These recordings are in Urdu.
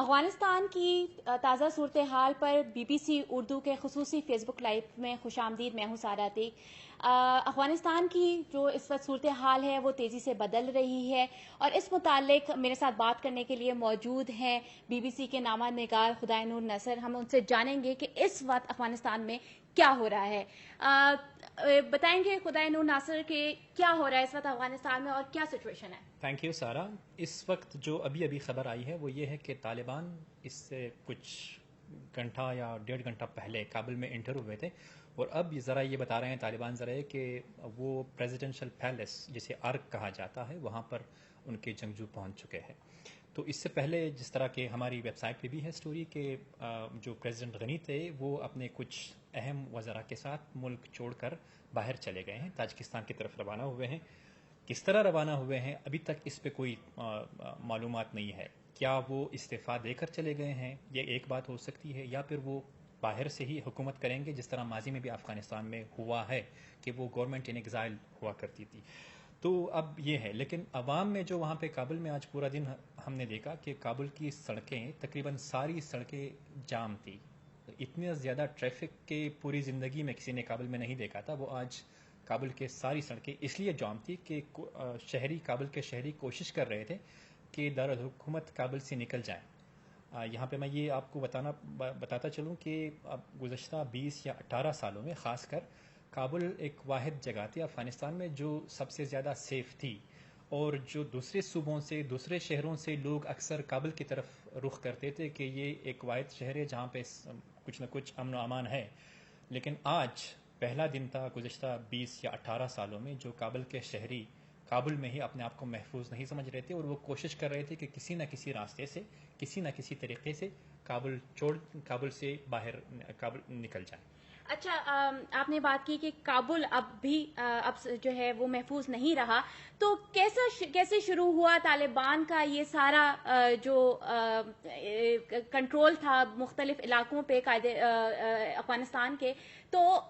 افغانستان کی تازہ صورتحال پر بی بی سی اردو کے خصوصی فیس بک لائیو میں خوش آمدید. میں ہوں سارہ عتیق. افغانستان کی جو اس وقت صورتحال ہے وہ تیزی سے بدل رہی ہے اور اس متعلق میرے ساتھ بات کرنے کے لیے موجود ہیں بی بی سی کے نامہ نگار خدائے نور نصر. ہم ان سے جانیں گے کہ اس وقت افغانستان میں کیا ہو رہا ہے. بتائیں گے خدائے نور ناصر کہ کیا ہو رہا ہے اس وقت افغانستان میں اور کیا سچویشن ہے. تھینک یو سارا. اس وقت جو ابھی خبر آئی ہے وہ یہ ہے کہ طالبان اس سے کچھ گھنٹہ یا 1.5 گھنٹہ پہلے کابل میں انٹر ہوئے تھے اور اب ذرا یہ بتا رہے ہیں طالبان ذرائع کہ وہ پریزیڈنشل پیلس جسے ارک کہا جاتا ہے وہاں پر ان کے جنگجو پہنچ چکے ہیں. تو اس سے پہلے جس طرح کہ ہماری ویب سائٹ پہ بھی ہے سٹوری کہ جو پریزیڈنٹ غنی تھے وہ اپنے کچھ اہم وزراء کے ساتھ ملک چھوڑ کر باہر چلے گئے ہیں, تاجکستان کی طرف روانہ ہوئے ہیں. کس طرح روانہ ہوئے ہیں ابھی تک اس پہ کوئی معلومات نہیں ہے. کیا وہ استعفیٰ دے کر چلے گئے ہیں, یہ ایک بات ہو سکتی ہے, یا پھر وہ باہر سے ہی حکومت کریں گے جس طرح ماضی میں بھی افغانستان میں ہوا ہے کہ وہ گورنمنٹ ان ایگزائل ہوا کرتی تھی. تو اب یہ ہے. لیکن عوام میں جو وہاں پہ کابل میں آج پورا دن ہم نے دیکھا کہ کابل کی سڑکیں تقریباً ساری سڑکیں جام تھی. اتنا زیادہ ٹریفک کے پوری زندگی میں کسی نے کابل میں نہیں دیکھا تھا. وہ آج کابل کے ساری سڑکیں اس لیے جام تھی کہ کابل کے شہری کوشش کر رہے تھے کہ دارالحکومت کابل سے نکل جائیں. یہاں پہ میں یہ آپ کو بتاتا چلوں کہ اب گزشتہ 20 یا 18 سالوں میں خاص کر کابل ایک واحد جگہ تھی افغانستان میں جو سب سے زیادہ سیف تھی, اور جو دوسرے صوبوں سے دوسرے شہروں سے لوگ اکثر کابل کی طرف رخ کرتے تھے کہ یہ ایک واحد شہر ہے جہاں پہ کچھ نہ کچھ امن و امان ہے. لیکن آج پہلا دن تھا گزشتہ 20 یا 18 سالوں میں جو کابل کے شہری کابل میں ہی اپنے آپ کو محفوظ نہیں سمجھ رہے تھے اور وہ کوشش کر رہے تھے کہ کسی نہ کسی راستے سے کسی نہ کسی طریقے سے کابل سے باہر نکل جائیں. اچھا, آپ نے بات کی کہ کابل اب جو ہے وہ محفوظ نہیں رہا, تو کیسے شروع ہوا طالبان کا یہ سارا جو کنٹرول تھا مختلف علاقوں پہ افغانستان کے, تو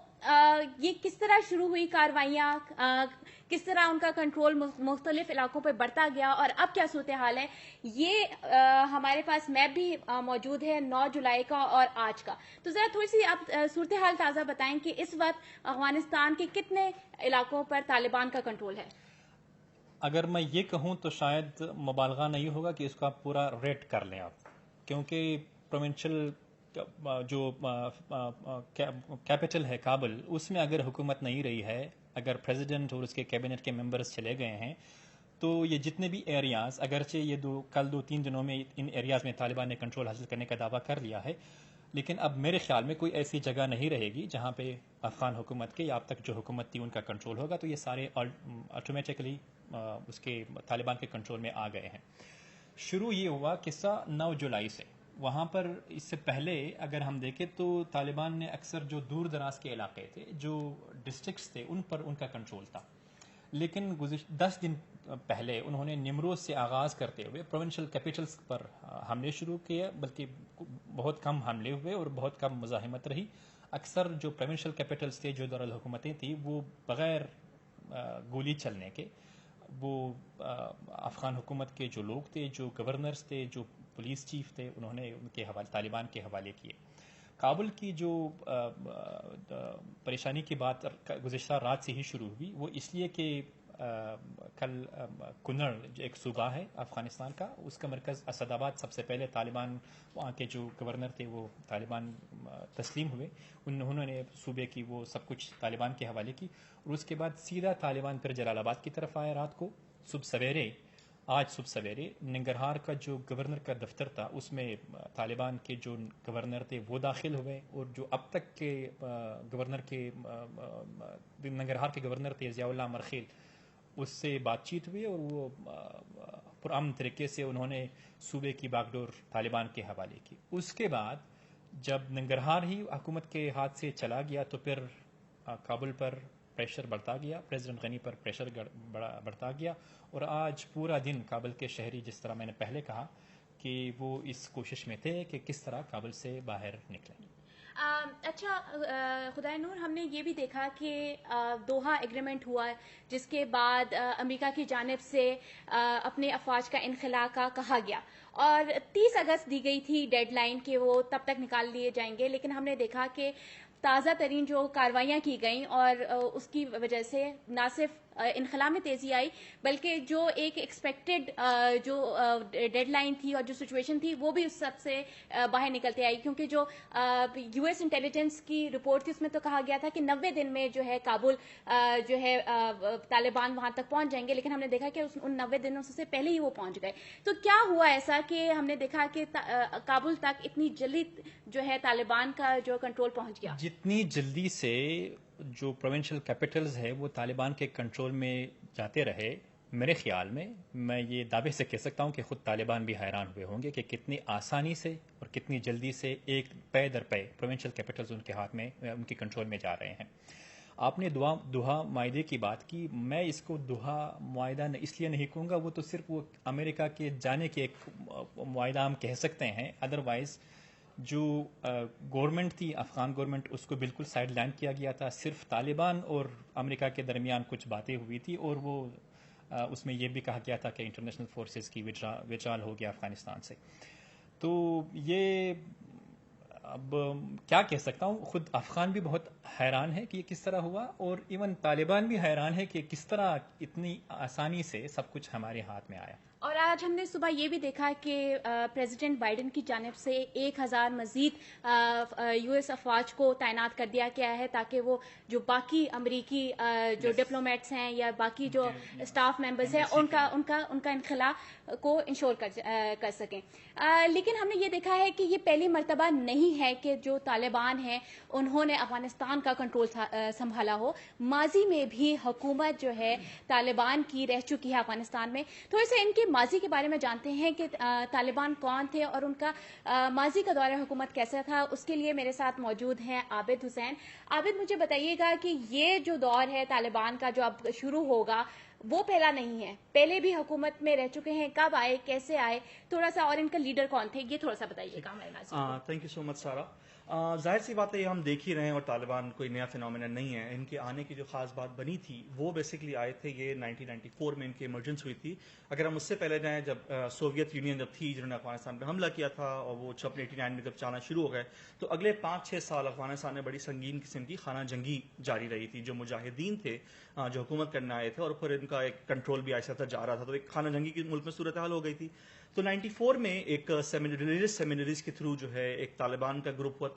یہ کس طرح شروع ہوئی کاروائیاں, کس طرح ان کا کنٹرول مختلف علاقوں پہ بڑھتا گیا اور اب کیا صورتحال ہے. یہ ہمارے پاس میپ بھی موجود ہے 9 جولائی کا اور آج کا. تو ذرا تھوڑی سی آپ صورتحال تازہ بتائیں کہ اس وقت افغانستان کے کتنے علاقوں پر طالبان کا کنٹرول ہے. اگر میں یہ کہوں تو شاید مبالغہ نہیں ہوگا کہ اس کو آپ پورا ریٹ کر لیں آپ, کیونکہ پروونشل جو کیپٹل ہے کابل اس میں اگر حکومت نہیں رہی ہے, اگر پریزیڈنٹ اور اس کے کیبنٹ کے ممبرز چلے گئے ہیں, تو یہ جتنے بھی ایریاز اگرچہ یہ کل 2-3 دنوں میں ان ایریاز میں طالبان نے کنٹرول حاصل کرنے کا دعویٰ کر لیا ہے, لیکن اب میرے خیال میں کوئی ایسی جگہ نہیں رہے گی جہاں پہ افغان حکومت کے یا اب تک جو حکومت تھی ان کا کنٹرول ہوگا. تو یہ سارے آٹومیٹکلی اس کے طالبان کے کنٹرول میں آ گئے ہیں. شروع یہ ہوا قصہ 9 جولائی سے. وہاں پر اس سے پہلے اگر ہم دیکھیں تو طالبان نے اکثر جو دور دراز کے علاقے تھے, جو ڈسٹرکٹس تھے, ان پر ان کا کنٹرول تھا. لیکن 10 دن پہلے انہوں نے نمروز سے آغاز کرتے ہوئے پروونشل کیپٹلز پر حملے شروع کیے, بلکہ بہت کم حملے ہوئے اور بہت کم مزاحمت رہی. اکثر جو پروونشل کیپٹلز تھے, جو دارالحکومتیں تھیں, وہ بغیر گولی چلنے کے وہ افغان حکومت کے جو لوگ تھے, جو گورنرز تھے, جو پولیس چیف تھے, انہوں نے ان کے طالبان کے حوالے کیے. کابل کی جو پریشانی کی بات گزشتہ رات سے ہی شروع ہوئی, وہ اس لیے کہ کل کنڑ جو ایک صوبہ ہے افغانستان کا, اس کا مرکز اسد آباد, سب سے پہلے طالبان وہاں کے جو گورنر تھے وہ طالبان تسلیم ہوئے. انہوں نے صوبے کی وہ سب کچھ طالبان کے حوالے کی, اور اس کے بعد سیدھا طالبان پھر جلال آباد کی طرف آئے. رات کو آج صبح سویرے ننگرہار کا جو گورنر کا دفتر تھا اس میں طالبان کے جو گورنر تھے وہ داخل ہوئے, اور جو اب تک کے گورنر کے ننگرہار کے گورنر تھے ضیاء اللہ مرخیل, اس سے بات چیت ہوئی اور وہ پرامن طریقے سے انہوں نے صوبے کی باغ ڈور طالبان کے حوالے کی. اس کے بعد جب ننگرہار ہی حکومت کے ہاتھ سے چلا گیا تو پھر کابل پر پریشر بڑھتا گیا, پریزیڈنٹ غنی پر پریشر بڑھتا گیا, اور آج پورا دن کابل کے شہری, جس طرح میں نے پہلے کہا, کہ وہ اس کوشش میں تھے کہ کس طرح کابل سے باہر نکلیں. اچھا خدائے نور، ہم نے یہ بھی دیکھا کہ دوحہ ایگریمنٹ ہوا جس کے بعد امریکہ کی جانب سے اپنے افواج کا انخلا کا کہا گیا اور 30 اگست دی گئی تھی ڈیڈ لائن کہ وہ تب تک نکال لیے جائیں گے، لیکن ہم نے دیکھا کہ تازہ ترین جو کارروائیاں کی گئیں اور اس کی وجہ سے نہ صرف انخلا میں تیزی آئی بلکہ جو ایک ایکسپیکٹڈ جو ڈیڈ لائن تھی اور جو سچویشن تھی وہ بھی اس سب سے باہر نکلتے آئی، کیونکہ جو یو ایس انٹیلیجنس کی رپورٹ تھی اس میں تو کہا گیا تھا کہ 90 دن میں جو ہے کابل جو ہے طالبان وہاں تک پہنچ جائیں گے، لیکن ہم نے دیکھا کہ ان 90 دنوں سے پہلے ہی وہ پہنچ گئے۔ تو کیا ہوا ایسا کہ ہم نے دیکھا کہ کابل تک اتنی جلدی جو ہے طالبان کا جو کنٹرول پہنچ گیا؟ جتنی جلدی سے جو پروونشل کیپٹلز ہے وہ طالبان کے کنٹرول میں جاتے رہے، میرے خیال میں یہ دعوے سے کہہ سکتا ہوں کہ خود طالبان بھی حیران ہوئے ہوں گے کہ کتنی آسانی سے اور کتنی جلدی سے ایک پے در پے پروونشل کیپٹلز ان کے ہاتھ میں، ان کے کنٹرول میں جا رہے ہیں۔ آپ نے دوحہ معاہدے کی بات کی، میں اس کو دوحہ معاہدہ اس لیے نہیں کہوں گا، وہ تو صرف وہ امریکہ کے جانے کے ایک معاہدہ ہم کہہ سکتے ہیں، ادروائز جو گورنمنٹ تھی افغان گورنمنٹ اس کو بالکل سائڈ لائن کیا گیا تھا، صرف طالبان اور امریکہ کے درمیان کچھ باتیں ہوئی تھی اور وہ اس میں یہ بھی کہا گیا تھا کہ انٹرنیشنل فورسز کی وڈرال ہو گیا افغانستان سے۔ تو یہ اب کیا کہہ سکتا ہوں، خود افغان بھی بہت حیران ہے کہ یہ کس طرح ہوا اور ایون طالبان بھی حیران ہے کہ کس طرح اتنی آسانی سے سب کچھ ہمارے ہاتھ میں آیا۔ اور آج ہم نے صبح یہ بھی دیکھا کہ پریزیڈنٹ بائیڈن کی جانب سے 1000 مزید یو ایس افواج کو تعینات کر دیا گیا ہے تاکہ وہ جو باقی امریکی جو ڈپلومیٹس ہیں یا باقی جو اسٹاف ممبرز ہیں ان کا انخلا کو انشور کر سکیں۔ لیکن ہم نے یہ دیکھا ہے کہ یہ پہلی مرتبہ نہیں ہے کہ جو طالبان ہیں انہوں نے افغانستان کا کنٹرول سنبھالا ہو، ماضی میں بھی حکومت جو ہے طالبان کی رہ چکی ہے افغانستان میں۔ تھوڑے سے ان کی ماضی کے بارے میں جانتے ہیں کہ طالبان کون تھے اور ان کا ماضی کا دور حکومت کیسا تھا۔ اس کے لیے میرے ساتھ موجود ہیں عابد حسین۔ عابد، مجھے بتائیے گا کہ یہ جو دور ہے طالبان کا جو اب شروع ہوگا وہ پہلا نہیں ہے، پہلے بھی حکومت میں رہ چکے ہیں، کب آئے، کیسے آئے، تھوڑا سا، اور ان کا لیڈر کون تھے، یہ تھوڑا سا بتائیے گا ہمارے ناظرین کو۔ تھینک یو سو مچ سارا۔ ظاہر سی بات ہے یہ ہم دیکھ ہی رہے ہیں اور طالبان کوئی نیا فینومینا نہیں ہے۔ ان کے آنے کی جو خاص بات بنی تھی وہ بیسکلی آئے تھے، یہ 1994 میں ان کی ایمرجنس ہوئی تھی۔ اگر ہم اس سے پہلے جائیں، جب سوویت یونین جب تھی جنہوں نے افغانستان پہ حملہ کیا تھا اور وہ 89 میں جب چانا شروع ہو گئے، تو اگلے 5-6 سال افغانستان میں بڑی سنگین قسم کی خانہ جنگی جاری رہی تھی۔ جو مجاہدین تھے جو حکومت کرنے آئے تھے اور پھر ان کا ایک کنٹرول بھی ایسا جا رہا تھا، تو ایک خانہ جنگی کی ملک میں صورتحال ہو گئی تھی۔ تو 94 میں ایک ریلیجس سیمینریز کے تھرو جو ہے ایک طالبان کا گروپ ہوا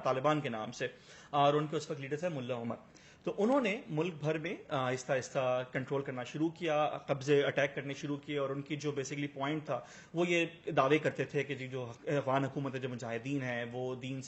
طالبان کے نام سے، اور ان کے اس وقت لیڈر تھے ملا عمر۔ تو انہوں نے ملک بھر میں آہستہ آہستہ کنٹرول کرنا شروع کیا، قبضے اٹیک کرنے شروع کیے، اور ان کی جو بیسکلی پوائنٹ تھا وہ یہ دعوے کرتے تھے کہ جو افغان حکومت جو مجاہدین ہیں وہ دین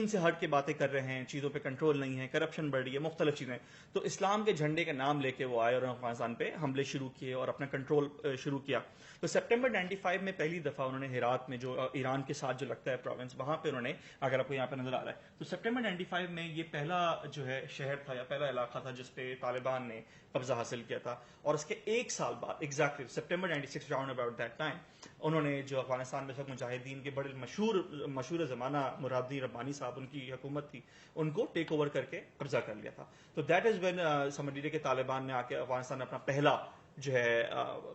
سے ہٹ کے باتیں کر رہے ہیں، چیزوں پہ کنٹرول نہیں ہے، کرپشن بڑھ رہی ہے، مختلف چیزیں۔ تو اسلام کے جھنڈے کا نام لے کے وہ آئے اور افغانستان پہ حملے شروع کیے اور اپنا کنٹرول شروع کیا۔ تو سپٹمبر 95 میں پہلی دفعہ انہوں نے ہرات میں جو ایران کے ساتھ جو لگتا ہے پروونس، وہاں پہ انہوں نے، اگر آپ کو یہاں پہ نظر آ رہا ہے، تو سپٹمبر 95 میں یہ پہلا جو ہے شہر تھا یا پہلا علاقہ تھا جس پہ طالبان نے قبضہ حاصل کیا تھا۔ اور اس کے ایک سال بعد exactly September 96 round about that time انہوں نے جو افغانستان میں مجاہدین کے بڑے مشہور زمانہ مرادی ربانی صاحب ان کی حکومت تھی، ان کو ٹیک اوور کر کے قبضہ کر لیا تھا۔ تو دیٹ از وین سمجھ لیجیے کہ طالبان نے آ کے افغانستان میں اپنا پہلا جو ہے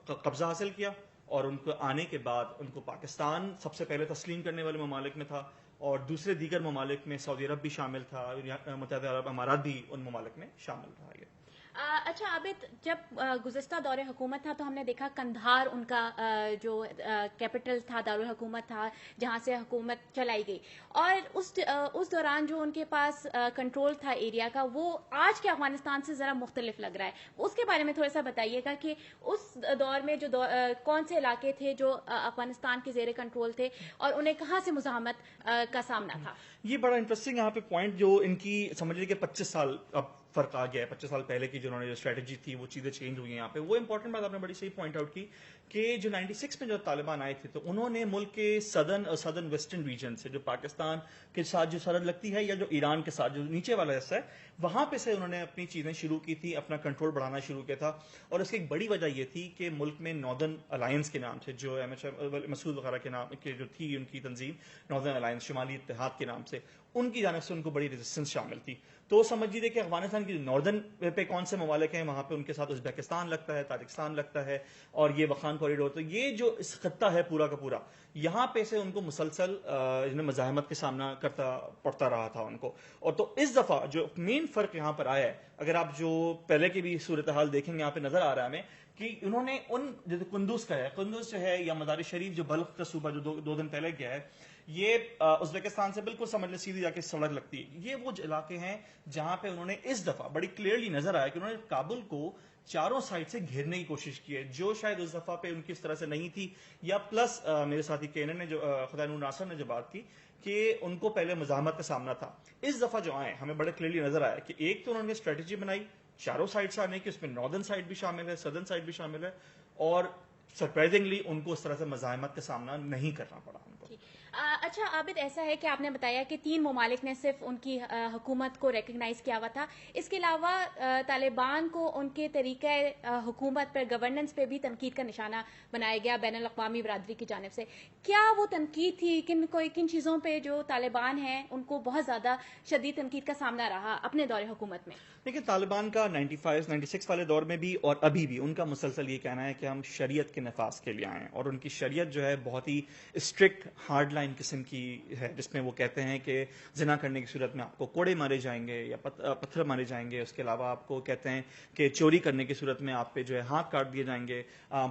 قبضہ حاصل کیا، اور ان کو آنے کے بعد ان کو پاکستان سب سے پہلے تسلیم کرنے والے ممالک میں تھا، اور دوسرے دیگر ممالک میں سعودی عرب بھی شامل تھا، متحدہ عرب امارات بھی ان ممالک میں شامل رہا ہے۔ اچھا عابد، جب گزشتہ دور حکومت تھا تو ہم نے دیکھا قندھار ان کا جو کیپٹل تھا، دارالحکومت تھا جہاں سے حکومت چلائی گئی، اور اس دوران جو ان کے پاس کنٹرول تھا ایریا کا وہ آج کے افغانستان سے ذرا مختلف لگ رہا ہے۔ اس کے بارے میں تھوڑا سا بتائیے گا کہ اس دور میں جو کون سے علاقے تھے جو افغانستان کے زیر کنٹرول تھے اور انہیں کہاں سے مزاحمت کا سامنا تھا؟ یہ بڑا انٹرسٹنگ یہاں پہ پوائنٹ جو ان کی سمجھ لیجیے کہ 25 سال اب فرق آ گیا ہے. 25 سال پہلے کی جو انہوں نے جو اسٹریٹجی تھی وہ چیزیں چینج ہوئی ہیں یہاں پہ. وہ امپورٹنٹ بات آپ نے بڑی صحیح پوائنٹ آؤٹ کی کہ جو 96 میں جو طالبان آئے تھے تو انہوں نے ملک کے سدرن اور سدرن ویسٹرن ریجن سے جو پاکستان کے ساتھ جو سرحد لگتی ہے یا جو ایران کے ساتھ جو نیچے والا حصہ ہے وہاں پہ سے انہوں نے اپنی چیزیں شروع کی تھی, اپنا کنٹرول بڑھانا شروع کیا تھا. اور اس کی ایک بڑی وجہ یہ تھی کہ ملک میں ناردرن الائنس کے نام سے جو مسعود وغیرہ کے نام کے جو تھی ان کی تنظیم ناردرن الائنس شمالی اتحاد کے نام سے, ان کی جانب سے ان کو بڑی ریزسٹنس شامل تھی. تو سمجھ لیجیے کہ افغانستان کی ناردرن پہ کون سے ممالک ہیں وہاں پہ ان کے ساتھ ازبیکستان لگتا ہے, تاجکستان لگتا ہے اور یہ وخان کوریڈور. تو یہ جو اس خطہ ہے پورا کا پورا یہاں پہ سے ان کو مسلسل مزاحمت کے سامنا کرتا پڑتا رہا تھا ان کو. اور تو اس دفعہ جو مین فرق یہاں پر آیا ہے, اگر آپ جو پہلے کی بھی صورتحال دیکھیں گے یہاں پہ نظر آ رہا ہے ہمیں کہ انہوں نے ان جیسے قندوز کا ہے, قندوز جو ہے یا مزار شریف جو بلخ کا صوبہ جو دو دن پہلے گیا ہے, یہ ازبیکستان سے بالکل سمجھ لیں سیدھی جا کے سڑک لگتی ہے. یہ وہ علاقے ہیں جہاں پہ انہوں نے اس دفعہ بڑی کلیئرلی نظر آیا کہ انہوں نے کابل کو چاروں سائڈ سے گھیرنے کی کوشش کی ہے, جو شاید اس دفعہ پہ ان کی اس طرح سے نہیں تھی. یا پلس میرے ساتھی کینن نے جو خدا نور ناصر نے جو بات کی کہ ان کو پہلے مزاحمت کا سامنا تھا. اس دفعہ جو آئے ہمیں بڑے کلیئرلی نظر آیا کہ ایک تو انہوں نے اسٹریٹجی بنائی چاروں سائڈ سے آنے کی, اس میں ناردرن سائڈ بھی شامل ہے, سدرن سائڈ بھی شامل ہے, اور سرپرائزنگلی ان کو اس طرح سے مزاحمت کا سامنا نہیں کرنا پڑا ان کو. اچھا عابد, ایسا ہے کہ آپ نے بتایا کہ 3 ممالک نے صرف ان کی حکومت کو ریکگنائز کیا ہوا تھا. اس کے علاوہ طالبان کو ان کے طریقہ حکومت پر, گورننس پہ بھی تنقید کا نشانہ بنایا گیا بین الاقوامی برادری کی جانب سے. کیا وہ تنقید تھی, کن چیزوں پہ جو طالبان ہیں ان کو بہت زیادہ شدید تنقید کا سامنا رہا اپنے دور حکومت میں؟ لیکن طالبان کا 96 والے دور میں بھی اور ابھی بھی ان کا مسلسل یہ کہنا ہے کہ ہم شریعت کے نفاذ کے لیے آئے, اور ان کی شریعت جو ہے بہت ہی اسٹرکٹ ہارڈ لائن قسم کی ہے, جس میں وہ کہتے ہیں کہ زنا کرنے کی صورت میں آپ کو کوڑے مارے جائیں گے یا پتھر مارے جائیں گے. اس کے علاوہ آپ کو کہتے ہیں کہ چوری کرنے کی صورت میں آپ پہ جو ہے ہاتھ کاٹ دیے جائیں گے.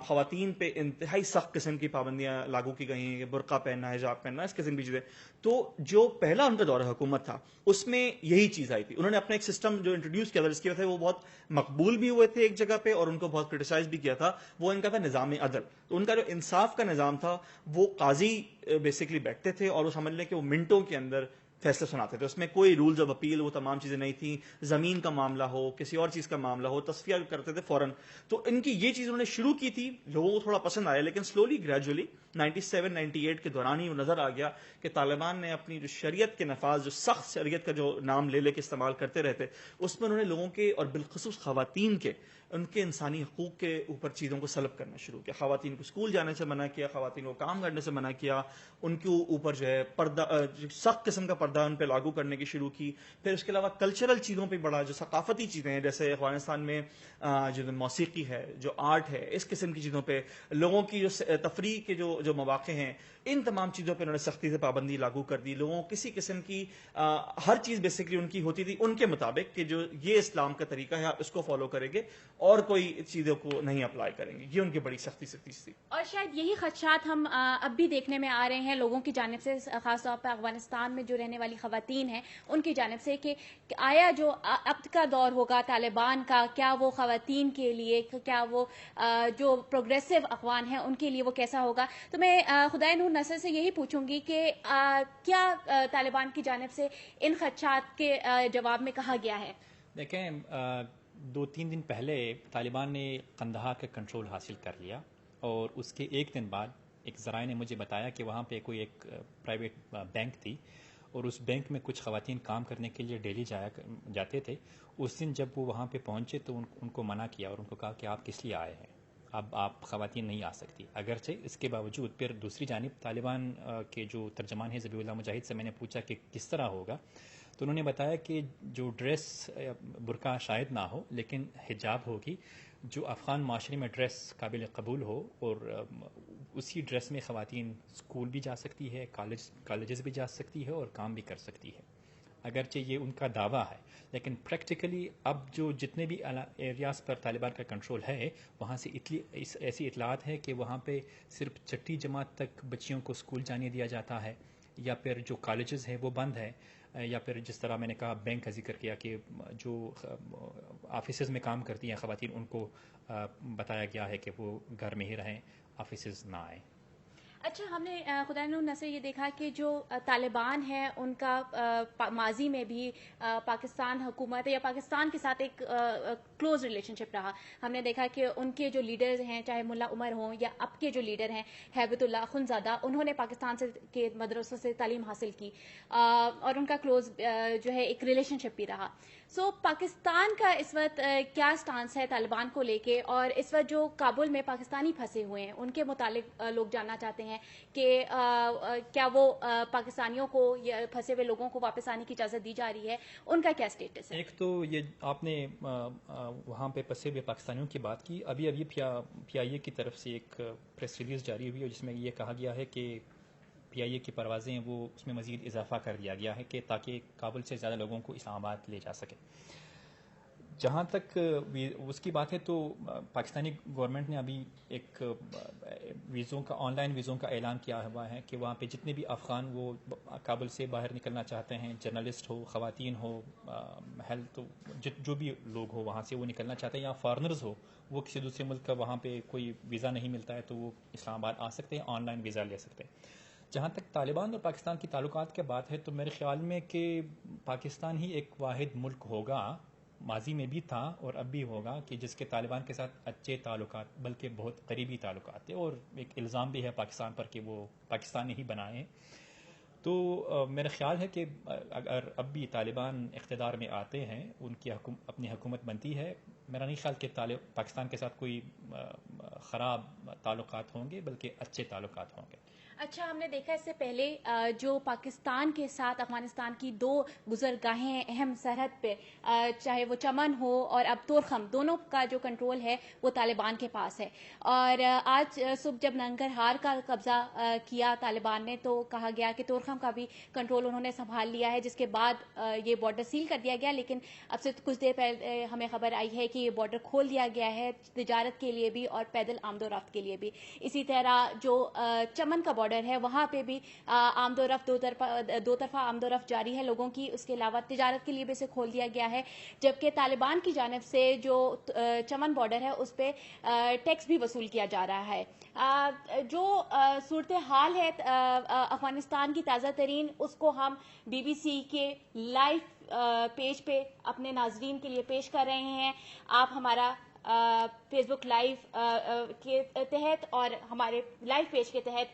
خواتین پہ انتہائی سخت قسم کی پابندیاں لاگو کی گئی ہیں, برقع پہننا, حجاب پہننا, اس قسم کی چیزیں. تو جو پہلا ان کا دور حکومت تھا اس میں یہی چیز آئی تھی. انہوں نے اپنا ایک سسٹم جو انٹروڈیوس کیا تھا جس کی وجہ سے وہ بہت مقبول بھی ہوئے تھے ایک جگہ پہ, اور ان کو بہت کرٹیسائز بھی کیا تھا. وہ ان کا تھا نظام عدل. تو ان کا جو انصاف کا نظام تھا وہ قاضی بیسکلی بیٹھتے تھے اور وہ سمجھ لیں کہ وہ منٹوں کے اندر فیصلے سناتے تھے. اس میں کوئی رولز آف اپیل وہ تمام چیزیں نہیں تھیں. زمین کا معاملہ ہو, کسی اور چیز کا معاملہ ہو, تصفیہ کرتے تھے فوراً. تو ان کی یہ چیز انہوں نے شروع کی تھی, لوگوں کو تھوڑا پسند آیا, لیکن سلولی گریجولی 97-98 کے دوران ہی وہ نظر آ گیا کہ طالبان نے اپنی جو شریعت کے نفاذ, جو سخت شریعت کا جو نام لے کے استعمال کرتے رہتے, اس میں انہوں نے لوگوں کے اور بالخصوص خواتین کے ان کے انسانی حقوق کے اوپر چیزوں کو سلب کرنا شروع کیا. خواتین کو اسکول جانے سے منع کیا, خواتین کو کام کرنے سے منع کیا, ان کے اوپر جو ہے پردہ, سخت قسم کا پردہ ان پہ لاگو کرنے کی شروع کی. پھر اس کے علاوہ کلچرل چیزوں پہ بڑا, جو ثقافتی چیزیں ہیں جیسے افغانستان میں جو موسیقی ہے, جو آرٹ ہے, اس قسم کی چیزوں پہ, لوگوں کی جو تفریح کے جو مواقع ہیں, ان تمام چیزوں پہ انہوں نے سختی سے پابندی لاگو کر دی. لوگوں کو کسی قسم کی ہر چیز بیسکلی ان کی ہوتی تھی ان کے مطابق کہ جو یہ اسلام کا طریقہ ہے آپ اس کو فالو کریں گے اور کوئی چیزوں کو نہیں اپلائی کریں گے. یہ ان کی بڑی سختی تھی. اور شاید یہی خدشات ہم اب بھی دیکھنے میں آ رہے ہیں لوگوں کی جانب سے, خاص طور پر افغانستان میں جو رہنے والی خواتین ہیں ان کی جانب سے, کہ آیا جو اب کا دور ہوگا طالبان کا, کیا وہ خواتین کے لیے, کیا وہ جو پروگریسو افغان ہیں ان کے لیے وہ کیسا ہوگا. تو میں خدائے نور نصر سے یہی پوچھوں گی کہ کیا طالبان کی جانب سے ان خدشات کے جواب میں کہا گیا ہے؟ دیکھیں, 2-3 دن پہلے طالبان نے قندھار کا کنٹرول حاصل کر لیا, اور اس کے ایک دن بعد ایک ذرائع نے مجھے بتایا کہ وہاں پہ کوئی ایک پرائیویٹ بینک تھی, اور اس بینک میں کچھ خواتین کام کرنے کے لیے ڈیلی جاتے تھے. اس دن جب وہ وہاں پہ پہنچے تو ان کو منع کیا اور ان کو کہا کہ آپ کس لیے آئے ہیں, اب آپ خواتین نہیں آ سکتی. اگرچہ اس کے باوجود پھر دوسری جانب طالبان کے جو ترجمان ہے ذبیح اللہ مجاہد سے میں نے پوچھا کہ کس طرح ہوگا, تو انہوں نے بتایا کہ جو ڈریس برقع شاید نہ ہو لیکن حجاب ہوگی, جو افغان معاشرے میں ڈریس قابل قبول ہو, اور اسی ڈریس میں خواتین اسکول بھی جا سکتی ہے, کالجز بھی جا سکتی ہے اور کام بھی کر سکتی ہے. اگرچہ یہ ان کا دعویٰ ہے, لیکن پریکٹیکلی اب جو جتنے بھی ایریاز پر طالبان کا کنٹرول ہے وہاں سے ایسی اطلاعات ہے کہ وہاں پہ صرف 6ٹھی جماعت تک بچیوں کو اسکول جانے دیا جاتا ہے, یا پھر جو کالجز ہیں وہ بند ہے, یا پھر جس طرح میں نے کہا بینک کا ذکر کیا کہ جو آفیسز میں کام کرتی ہیں خواتین ان کو بتایا گیا ہے کہ وہ گھر میں ہی رہیں, آفیسز نہ آئیں. اچھا، ہم نے خدا نصر یہ دیکھا کہ جو طالبان ہے ان کا ماضی میں بھی پاکستان حکومت یا پاکستان کے ساتھ ایک کلوز ریلیشن شپ رہا. ہم نے دیکھا کہ ان کے جو لیڈرز ہیں، چاہے ملا عمر ہوں یا اب کے جو لیڈر ہیں ہیبت اللہ اخندزادہ، انہوں نے پاکستان سے کے مدرسوں سے تعلیم حاصل کی اور ان کا کلوز جو ہے ایک ریلیشن شپ بھی رہا. سو پاکستان کا اس وقت کیا سٹانس ہے طالبان کو لے کے، اور اس وقت جو کابل میں پاکستانی پھنسے ہوئے ہیں ان کے متعلق لوگ جاننا چاہتے ہیں کہ کیا وہ پاکستانیوں کو یا پھنسے ہوئے لوگوں کو واپس آنے کی اجازت دی جا رہی ہے، ان کا کیا سٹیٹس ہے؟ ایک تو یہ آپ نے وہاں پہ پھنسے ہوئے پاکستانیوں کی بات کی. ابھی پی آئی اے کی طرف سے ایک پریس ریلیز جاری ہوئی ہے جس میں یہ کہا گیا ہے کہ پی آئی اے کی پروازیں وہ اس میں مزید اضافہ کر دیا گیا ہے کہ تاکہ کابل سے زیادہ لوگوں کو اسلام آباد لے جا سکے. جہاں تک اس کی بات ہے تو پاکستانی گورنمنٹ نے ابھی ایک ویزوں کا آن لائن ویزوں کا اعلان کیا ہوا ہے کہ وہاں پہ جتنے بھی افغان وہ کابل سے باہر نکلنا چاہتے ہیں، جرنلسٹ ہو، خواتین ہو، ہیلتھ جو بھی لوگ ہو وہاں سے وہ نکلنا چاہتے ہیں یا فارنرز ہو، وہ کسی دوسرے ملک کا وہاں پہ کوئی ویزا نہیں ملتا ہے تو وہ اسلام آباد آ سکتے ہیں، آن لائن ویزا لے سکتے ہیں. جہاں تک طالبان اور پاکستان کی تعلقات کی بات ہے تو میرے خیال میں کہ پاکستان ہی ایک واحد ملک ہوگا، ماضی میں بھی تھا اور اب بھی ہوگا، کہ جس کے طالبان کے ساتھ اچھے تعلقات بلکہ بہت قریبی تعلقات ہیں، اور ایک الزام بھی ہے پاکستان پر کہ وہ پاکستان نے ہی بنائے ہیں. تو میرا خیال ہے کہ اگر اب بھی طالبان اقتدار میں آتے ہیں، ان کی اپنی حکومت بنتی ہے، میرا نہیں خیال کہ پاکستان کے ساتھ کوئی خراب تعلقات ہوں گے بلکہ اچھے تعلقات ہوں گے. اچھا، ہم نے دیکھا اس سے پہلے جو پاکستان کے ساتھ افغانستان کی دو گزرگاہیں اہم سرحد پہ، چاہے وہ چمن ہو اور اب تورخم، دونوں کا جو کنٹرول ہے وہ طالبان کے پاس ہے. اور آج صبح جب ننگرہار کا قبضہ کیا طالبان نے تو کہا گیا کہ تورخم کا بھی کنٹرول انہوں نے سنبھال لیا ہے، جس کے بعد یہ بارڈر سیل کر دیا گیا. لیکن اب سے کچھ دیر پہلے ہمیں خبر آئی ہے کہ یہ بارڈر کھول دیا گیا ہے تجارت کے لیے بھی اور پیدل آمد و رفت کے لیے بھی. اسی طرح جو چمن کا بارڈر ہے وہاں پہ بھی آمد و رفت دو طرفہ آمد و رفت جاری ہے لوگوں کی. اس کے علاوہ تجارت کے لیے بھی اسے کھول دیا گیا ہے، جبکہ طالبان کی جانب سے جو چمن بارڈر ہے اس پہ ٹیکس بھی وصول کیا جا رہا ہے. جو صورتحال ہے افغانستان کی تازہ ترین، اس کو ہم BBC کے لائیو پیج پہ اپنے ناظرین کے لیے پیش کر رہے ہیں. آپ ہمارا فیس بک لائیو کے تحت اور ہمارے لائیو پیج کے تحت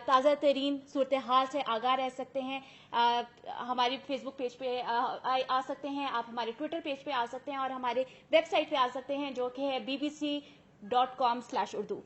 تازہ ترین صورتحال سے آگاہ رہ سکتے ہیں. ہماری فیس بک پیج پہ آ سکتے ہیں، آپ ہمارے ٹویٹر پیج پہ آ سکتے ہیں اور ہمارے ویب سائٹ پہ آ سکتے ہیں جو کہ ہے bbc.com/urdu.